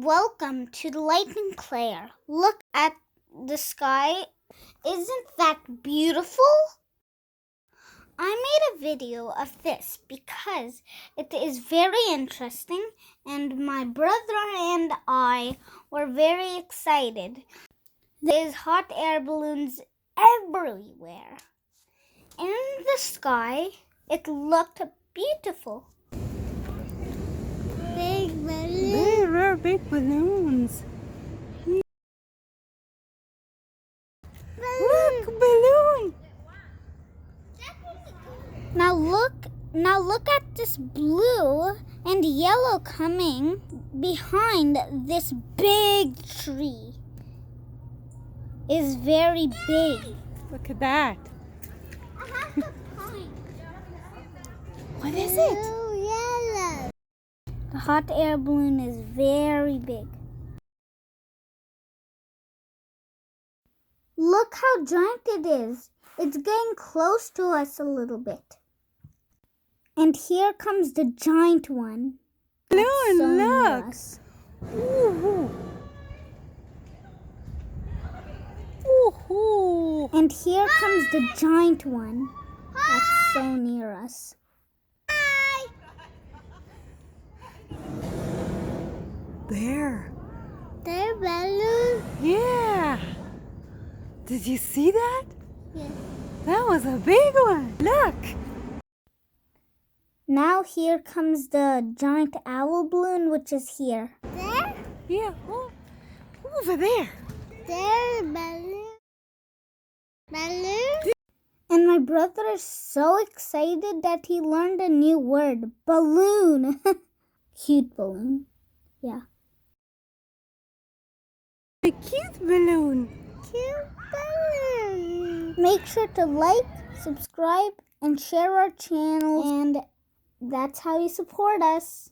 Welcome to the lightning Claire. Look at the sky. Isn't that beautiful? I made a video of this because it is very interesting and my brother and I were very excited. There's hot air balloons everywhere. In the sky, it looked beautiful. Big balloons. There are big balloons. Look, balloon. Now look at this blue and yellow coming behind this big tree. Is very big. Look at that. I have to point. What is it? Yellow. The hot air balloon is very big. Look how giant it is. It's getting close to us a little bit. And here comes the giant one. Balloon, So near look. us. Ooh. Ooh. And here comes the giant one. That's so near us. Hi. There. There, balloon. Yeah. Did you see that? Yes. That was a big one. Look. Now here comes the giant owl balloon, which is here. There? Yeah. Oh, over there. There, balloon. Balloon? And my brother is so excited that he learned a new word. Balloon. Cute balloon. Yeah. A cute balloon. Cute balloon. Make sure to like, subscribe, and share our channel. And that's how you support us.